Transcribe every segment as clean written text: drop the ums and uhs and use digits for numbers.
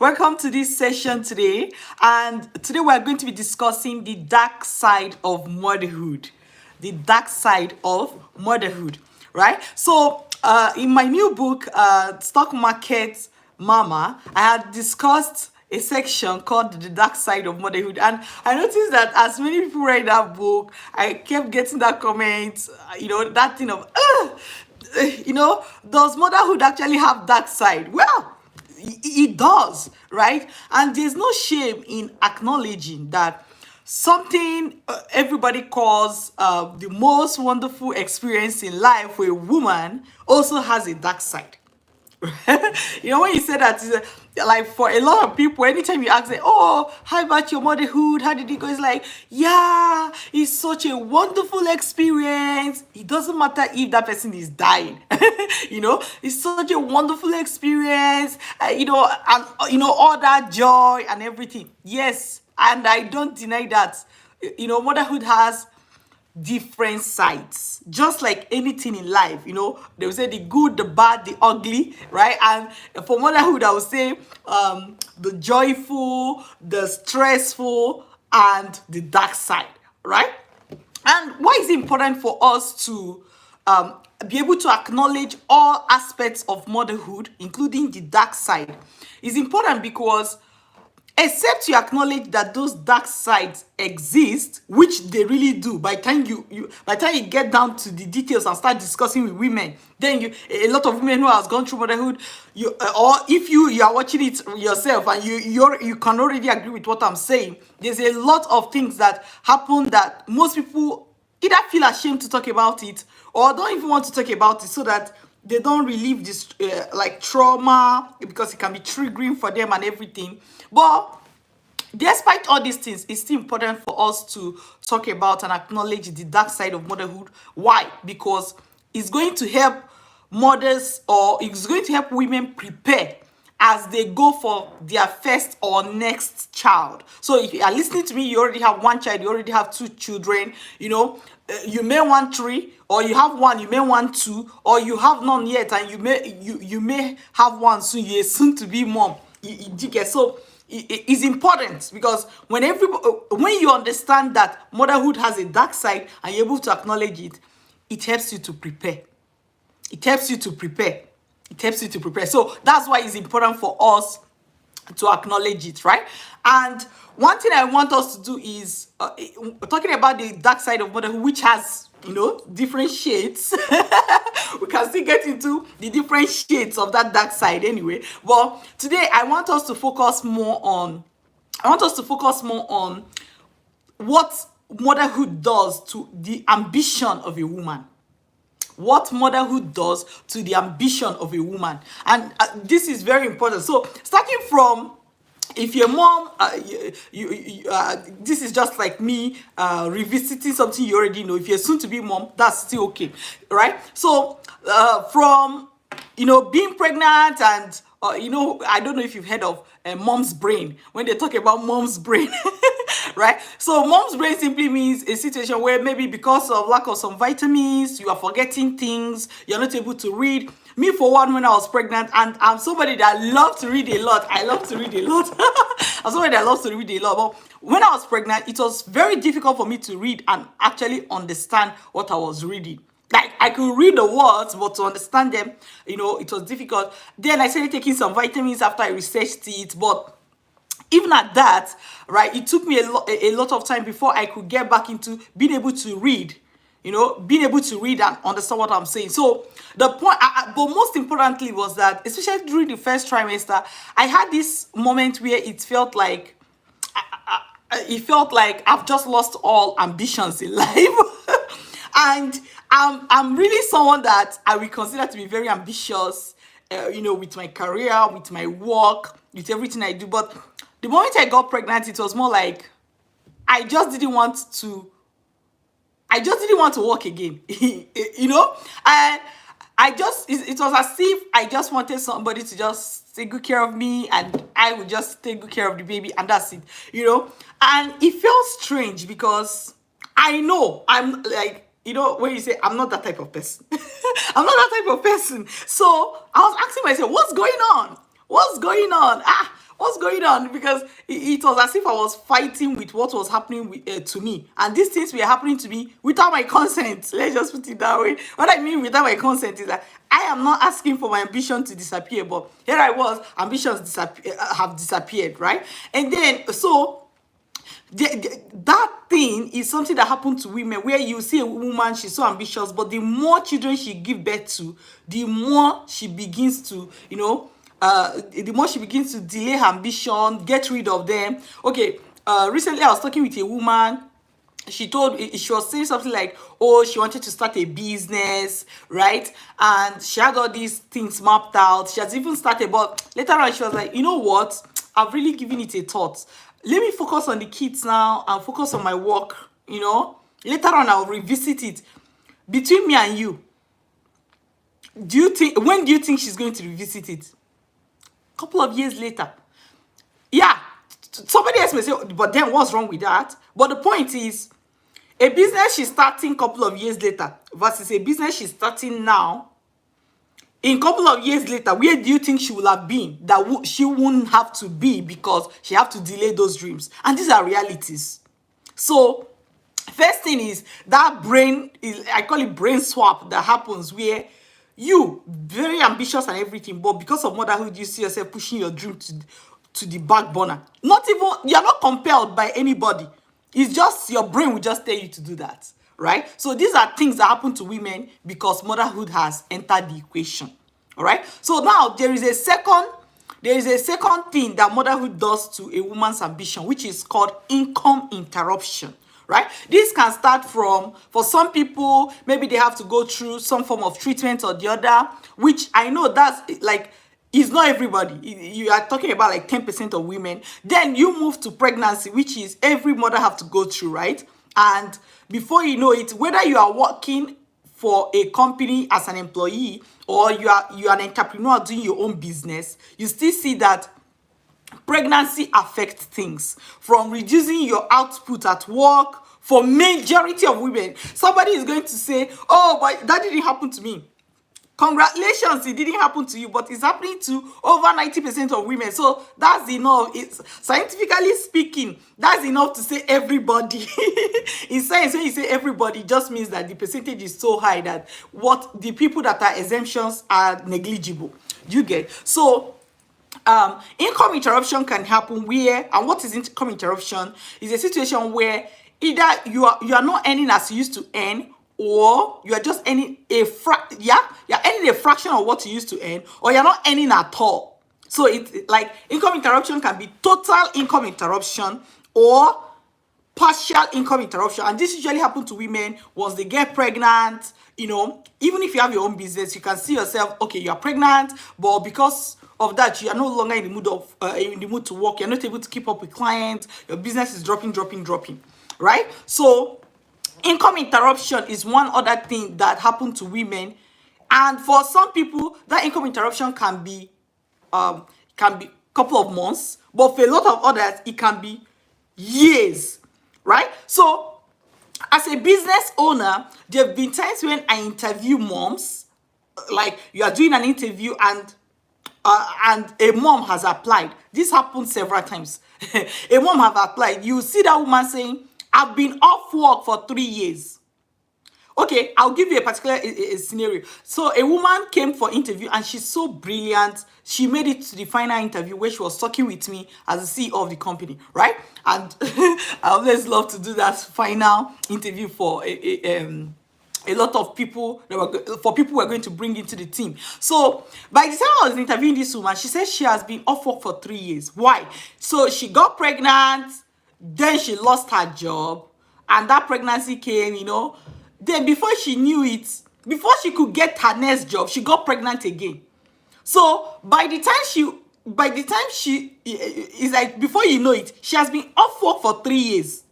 Welcome to this session today. And today we are going to be discussing the dark side of motherhood. The dark side of motherhood, right? So, in my new book, Stock Market Mama, I had discussed a section called The Dark Side of Motherhood. And I noticed that as many people read that book, I kept getting that comment, that thing of, does motherhood actually have dark side? Well, it does, right? And there's no shame in acknowledging that something everybody calls the most wonderful experience in life for a woman also has a dark side. When you say that, like for a lot of people, anytime you ask them, oh, how about your motherhood? How did it go? It's like, yeah, it's such a wonderful experience. It doesn't matter if that person is dying. It's such a wonderful experience, and, all that joy and everything. Yes, and I don't deny that. Motherhood has different sides, just like anything in life. They will say the good, the bad, the ugly, right? And for motherhood, I would say the joyful, the stressful, and the dark side, right? And why is it important for us to be able to acknowledge all aspects of motherhood, including the dark side? It's important because except you acknowledge that those dark sides exist, which they really do. By the time you get down to the details and start discussing with women, then a lot of women who has gone through motherhood, or if you are watching it yourself and you can already agree with what I'm saying. There's a lot of things that happen that most people either feel ashamed to talk about it or don't even want to talk about it, so that they don't relieve this like trauma, because it can be triggering for them and everything. But despite all these things, it's still important for us to talk about and acknowledge the dark side of motherhood. Why? Because it's going to help mothers, or it's going to help women prepare as they go for their first or next child. So if you are listening to me, you already have one child, you already have two children, you may want three, or you have one, you may want two, or you have none yet and you may have one soon. You're soon to be mom. You get so it's important, because when you understand that motherhood has a dark side and you're able to acknowledge it, it helps you to prepare. It helps you to prepare. It helps you to prepare. So that's why it's important for us to acknowledge it, right? And one thing I want us to do is talking about the dark side of motherhood, which has different shades. We can still get into the different shades of that dark side anyway. But today I want us to focus more on what motherhood does to the ambition of a woman. What motherhood does to the ambition of a woman. And this is very important. So starting from, if your mom, this is just like me revisiting something you already know. If you're soon to be mom, that's still okay, right? So from being pregnant and I don't know if you've heard of mom's brain. When they talk about mom's brain, right? So mom's brain simply means a situation where maybe because of lack of some vitamins, you are forgetting things, you're not able to read. Me, for one, when I was pregnant, and I'm somebody that loves to read a lot. I love to read a lot. I'm somebody that loves to read a lot. But when I was pregnant, it was very difficult for me to read and actually understand what I was reading. Like, I could read the words, but to understand them, it was difficult. Then I started taking some vitamins after I researched it. But even at that, right, it took me a lot of time before I could get back into being able to read. Being able to read and understand what I'm saying. So the point, but most importantly, was that, especially during the first trimester, I had this moment where it felt like I've just lost all ambitions in life. And I'm really someone that I will consider to be very ambitious, with my career, with my work, with everything I do. But the moment I got pregnant, it was more like I just didn't want to work again. And it was as if I just wanted somebody to just take good care of me, and I would just take good care of the baby, and that's it. And it felt strange, because I know I'm like, when you say I'm not that type of person. I'm not that type of person. So I was asking myself, what's going on? What's going on? what's going on? Because it was as if I was fighting with what was happening to me. And these things were happening to me without my consent. Let's just put it that way. What I mean without my consent is that I am not asking for my ambition to disappear, but here I was, ambitions have disappeared, right? And then, so that thing is something that happened to women, where you see a woman, she's so ambitious, but the more children she give birth to, the more she begins to, the more she begins to delay her ambition, get rid of them. Okay, recently I was talking with a woman. She was saying something like, oh, she wanted to start a business, right? And she had all these things mapped out. She has even started, but later on she was like, you know what, I've really given it a thought. Let me focus on the kids now and focus on my work. Later on I'll revisit it. Between me and you, when do you think she's going to revisit it? A couple of years later. Yeah, somebody else may say, but then what's wrong with that? But the point is, a business she's starting a couple of years later versus a business she's starting now, in a couple of years later, where do you think she will have been that she wouldn't have to be because she have to delay those dreams? And these are realities. So first thing is that I call it brain swap, that happens where you very ambitious and everything, but because of motherhood, you see yourself pushing your dream to the back burner. Not even, you're not compelled by anybody. It's just your brain will just tell you to do that, right? So these are things that happen to women because motherhood has entered the equation. All right. So now there is a second thing that motherhood does to a woman's ambition, which is called income interruption. Right? This can start from, for some people, maybe they have to go through some form of treatment or the other, which I know that's like, it's not everybody. You are talking about like 10% of women. Then you move to pregnancy, which is every mother have to go through, right? And before you know it, whether you are working for a company as an employee or you are an entrepreneur doing your own business, you still see that pregnancy affects things, from reducing your output at work. For majority of women, somebody is going to say, oh, but that didn't happen to me. Congratulations, it didn't happen to you, but it's happening to over 90% of women. So that's enough. It's scientifically speaking, that's enough to say everybody. In science, when you say everybody, it just means that the percentage is so high that what the people that are exemptions are negligible. You get? So income interruption can happen where, and what is income interruption? Is a situation where either you are not earning as you used to earn, or you are just earning you're earning a fraction of what you used to earn, or you're not earning at all. So it's like income interruption can be total income interruption or partial income interruption. And this usually happens to women once they get pregnant. Even if you have your own business, you can see yourself, okay, you are pregnant, but because of that, you are no longer in the mood to work. You're not able to keep up with clients. Your business is dropping, right? So income interruption is one other thing that happened to women. And for some people, that income interruption can be a couple of months, but for a lot of others, it can be years, right? So as a business owner, there have been times when I interview moms, like you are doing an interview and a mom has applied. This happened several times. A mom have applied. You see that woman saying, I've been off work for 3 years. Okay, I'll give you a particular scenario. So a woman came for interview and she's so brilliant. She made it to the final interview where she was talking with me as the CEO of the company, right? And I always love to do that final interview for a lot of people people who are going to bring into the team. So by the time I was interviewing this woman, she said she has been off work for 3 years. Why? So she got pregnant, then she lost her job, and that pregnancy came, Then before she knew it, before she could get her next job, she got pregnant again. So by the time she is like, before you know it, she has been off work for 3 years.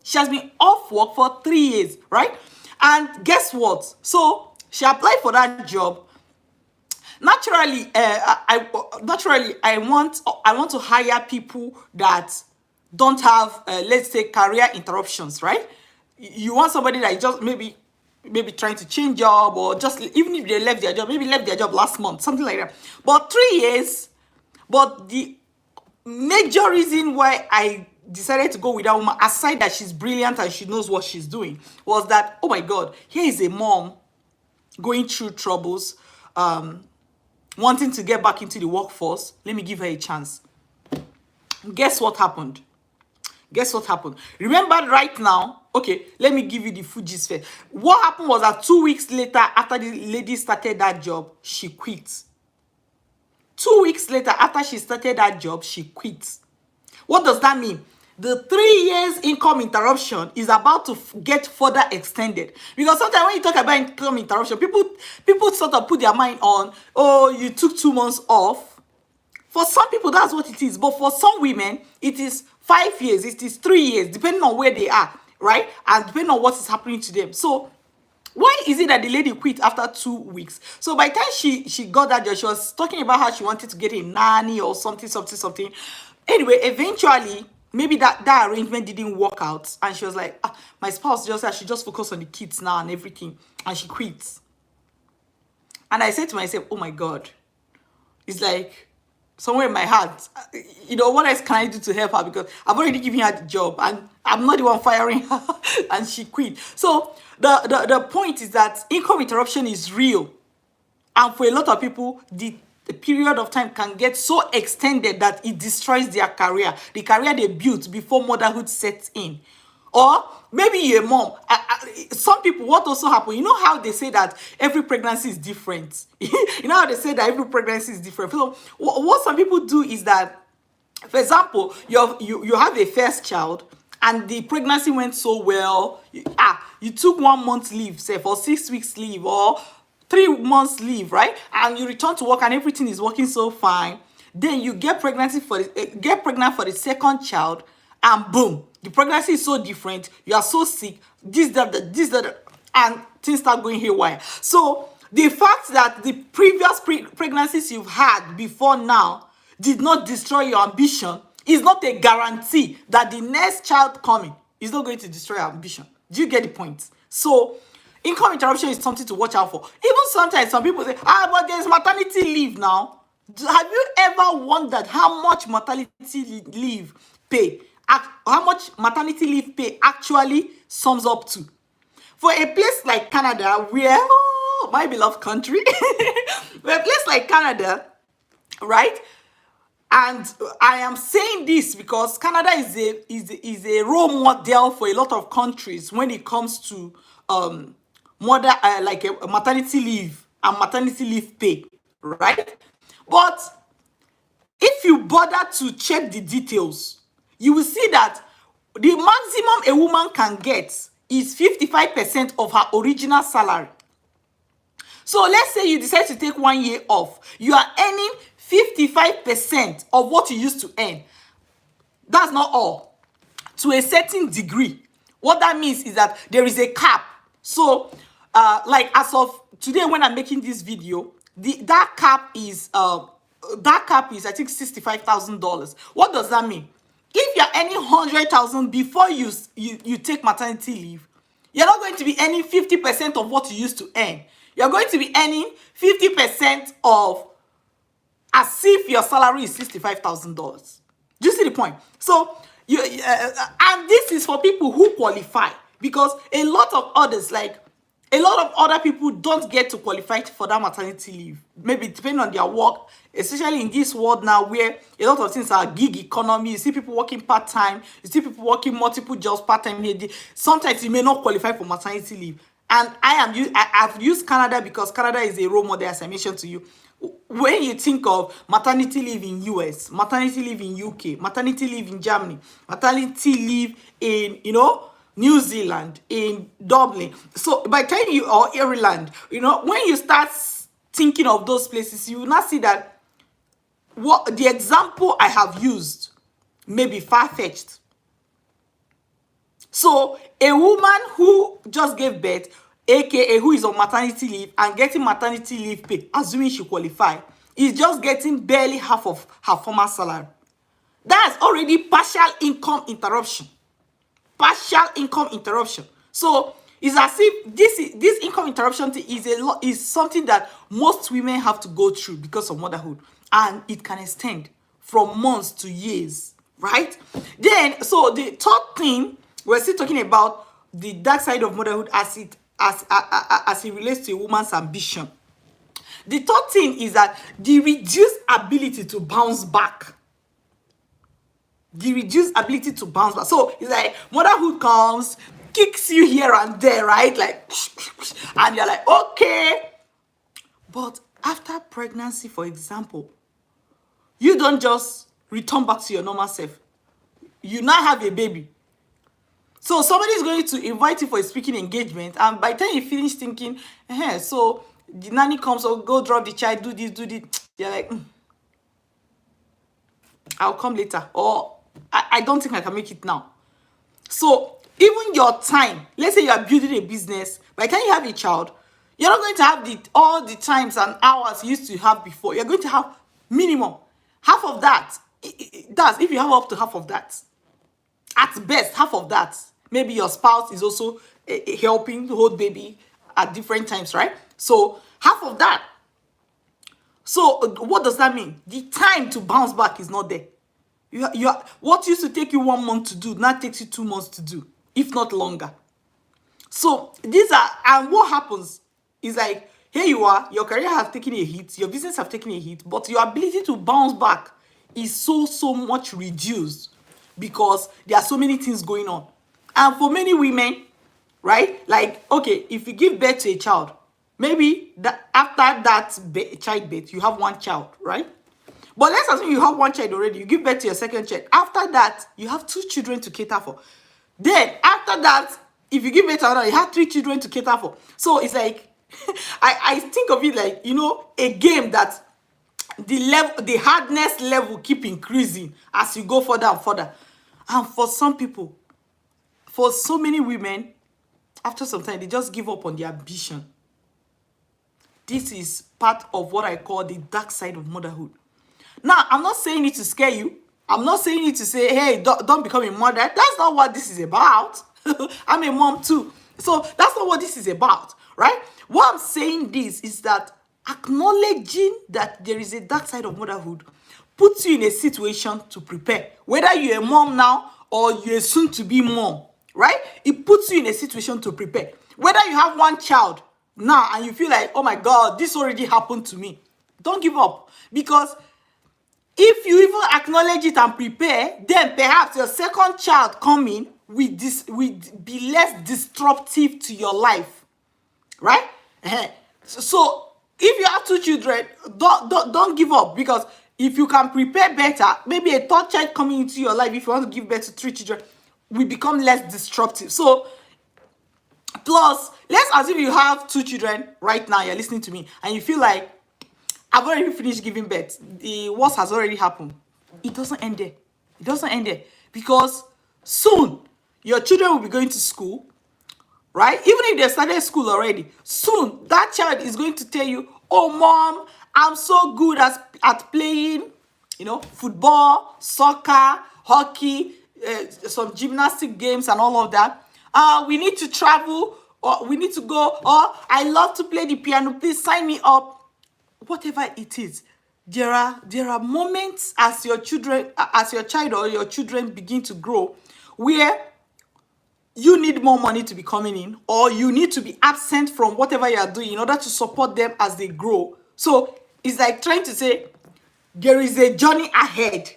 She has been off work for 3 years, right? And guess what? So she applied for that job. Naturally, I want to hire people that don't have, let's say, career interruptions, right? You want somebody that just maybe trying to change job, or just even if they maybe left their job last month, something like that. But 3 years, but major reason why I decided to go with that woman, aside that she's brilliant and she knows what she's doing, was that, oh my God, here is a mom going through troubles, wanting to get back into the workforce. Let me give her a chance. Guess what happened? Guess what happened? Remember right now, okay, let me give you the Fuji's first. What happened was that 2 weeks later, after the lady started that job, she quit. 2 weeks later, after she started that job, she quit. What does that mean? The 3 years income interruption is about to get further extended. Because sometimes when you talk about income interruption, people sort of put their mind on, oh, you took 2 months off. For some people, that's what it is. But for some women, it is 5 years, it is 3 years, depending on where they are, right? And depending on what is happening to them. So why is it that the lady quit after 2 weeks? So by the time she got that job, she was talking about how she wanted to get a nanny or something. Anyway, eventually, maybe that arrangement didn't work out. And she was like, my spouse just said I should just focus on the kids now and everything. And she quits. And I said to myself, oh my God. It's like, somewhere in my heart, what else can I do to help her? Because I've already given her the job and I'm not the one firing her. And she quit. So the point is that income interruption is real. And for a lot of people, the period of time can get so extended that it destroys their career, the career they built before motherhood sets in. Or maybe you're a mom. Some people, what also happen, you know how they say that every pregnancy is different. You know how they say that every pregnancy is different. So what some people do is that, for example, you have a first child and the pregnancy went so well. You took 1 month leave, say for 6 weeks leave or 3 months leave, right? And you return to work and everything is working so fine. Then you get pregnant for the second child, and boom, the pregnancy is so different. You are so sick. This, that, and things start going haywire. So the fact that the previous pregnancies you've had before now did not destroy your ambition is not a guarantee that the next child coming is not going to destroy your ambition. Do you get the point? So income interruption is something to watch out for. Even sometimes some people say, but there's maternity leave now. Have you ever wondered how much maternity leave pay? How much maternity leave pay actually sums up to? For a place like Canada, where, my beloved country, for a place like Canada, right? And I am saying this because Canada is a role model for a lot of countries when it comes to like a maternity leave and maternity leave pay, right? But if you bother to check the details, you will see that the maximum a woman can get is 55% of her original salary. So let's say you decide to take 1 year off. You are earning 55% of what you used to earn. That's not all. To a certain degree. What that means is that there is a cap. So, like as of today when I'm making this video, that cap is I think $65,000. What does that mean? If you're earning 100,000 before you take maternity leave, you're not going to be earning 50% of what you used to earn. You're going to be earning 50% of as if your salary is $65,000. Do you see the point? So and this is for people who qualify, because a lot of other people don't get to qualify for that maternity leave. Maybe depending on their work, especially in this world now where a lot of things are gig economy. You see people working part-time, you see people working multiple jobs part-time. Sometimes you may not qualify for maternity leave. And I've used Canada because Canada is a role model, as I mentioned to you. When you think of maternity leave in US, maternity leave in UK, maternity leave in Germany, maternity leave in, New Zealand, in Dublin. So by the time or Ireland, when you start thinking of those places, you will not see that what the example I have used may be far-fetched. So a woman who just gave birth, aka who is on maternity leave and getting maternity leave pay, assuming she qualify, is just getting barely half of her former salary. That's already partial income interruption. Partial income interruption. So it's as if this income interruption thing is something that most women have to go through because of motherhood, and it can extend from months to years, right? Then, so the third thing, we're still talking about the dark side of motherhood as it relates to a woman's ambition. The third thing is that the reduced ability to bounce back. The reduced ability to bounce back. So it's like motherhood comes, kicks you here and there, right? Like, and you're like, okay. But after pregnancy, for example, you don't just return back to your normal self. You now have a baby. So somebody is going to invite you for a speaking engagement, and by the time you finish thinking, so the nanny comes, or go drop the child, do this, you're like, I'll come later, or I don't think I can make it now. So even your time, let's say you are building a business, by the time you have a child, you're not going to have all the times and hours you used to have before. You're going to have minimum half of that. That's if you have up to half of that. At best, half of that. Maybe your spouse is also helping to hold baby at different times, right? So half of that. So what does that mean? The time to bounce back is not there. What used to take you 1 month to do now takes you 2 months to do, if not longer. So and what happens is like, here you are, your career has taken a hit, your business have taken a hit, but your ability to bounce back is so much reduced because there are so many things going on. And for many women, right, like, okay, if you give birth to a child, maybe after that childbirth, you have one child, right? But let's assume you have one child already, you give birth to your second child. After that, you have 2 children to cater for. Then, after that, if you give birth to another, you have 3 children to cater for. So it's like, I think of it like, a game that the hardness level keep increasing as you go further and further. And for some people, for so many women, after some time, they just give up on their ambition. This is part of what I call the dark side of motherhood. Now, I'm not saying it to scare you. I'm not saying it to say, hey, don't become a mother. That's not what this is about. I'm a mom too. So that's not what this is about, right? What I'm saying this is that acknowledging that there is a dark side of motherhood puts you in a situation to prepare. Whether you're a mom now or you're soon to be mom, right? It puts you in a situation to prepare. Whether you have one child now and you feel like, oh my God, this already happened to me. Don't give up, because if you even acknowledge it and prepare, then perhaps your second child coming will be less disruptive to your life, right? So if you have 2 children, don't give up, because if you can prepare better, maybe a third child coming into your life, if you want to give birth to 3 children, will become less disruptive. So plus, let's assume you have 2 children right now, you're listening to me, and you feel like, I've already finished giving birth. The worst has already happened. It doesn't end there. It doesn't end there. Because soon, your children will be going to school, right? Even if they started school already, soon, that child is going to tell you, oh, Mom, I'm so good at playing, football, soccer, hockey, some gymnastic games and all of that. We need to travel, or we need to go, or I love to play the piano. Please sign me up. Whatever it is, there are moments as your child or your children begin to grow where you need more money to be coming in, or you need to be absent from whatever you are doing in order to support them as they grow. So it's like trying to say there is a journey ahead.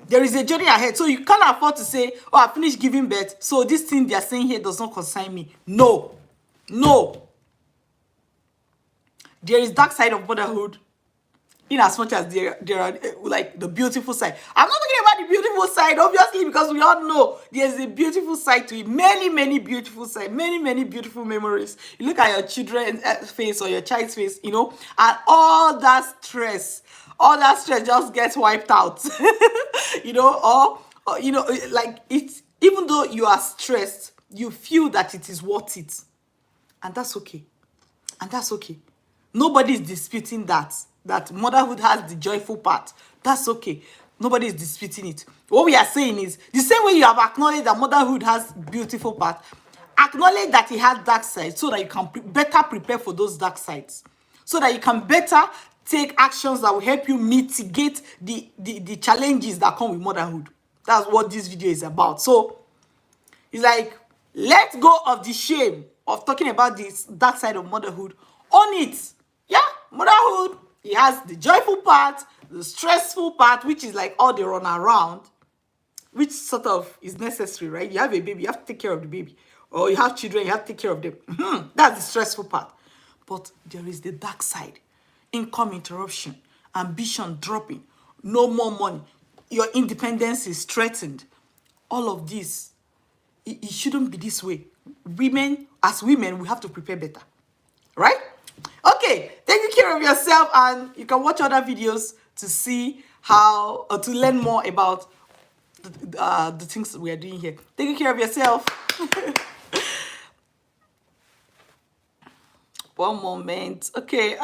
There is a journey ahead. So you can't afford to say, oh, I finished giving birth, so this thing they are saying here does not concern me. No. There is dark side of motherhood, in as much as there are like the beautiful side. I'm not talking about the beautiful side, obviously, because we all know there's a beautiful side to it. Many beautiful sides, many beautiful memories. You look at your children's face or your child's face, and all that stress just gets wiped out. Like it's, even though you are stressed, you feel that it is worth it, and that's okay. Nobody is disputing that motherhood has the joyful part. That's okay. Nobody is disputing it. What we are saying is, the same way you have acknowledged that motherhood has beautiful part, acknowledge that it has dark sides, so that you can better prepare for those dark sides. So that you can better take actions that will help you mitigate the challenges that come with motherhood. That's what this video is about. So it's like, let go of the shame of talking about this dark side of motherhood. Own it. Yeah, motherhood, it has the joyful part, the stressful part, which is like all the run around, which sort of is necessary, right? You have a baby, you have to take care of the baby. Or you have children, you have to take care of them. That's the stressful part. But there is the dark side. Income interruption, ambition dropping, no more money, your independence is threatened. All of this, it shouldn't be this way. Women, as women, we have to prepare better. Right? Okay, take care of yourself, and you can watch other videos to see how, or to learn more about the things we are doing here. Take care of yourself. One moment. Okay,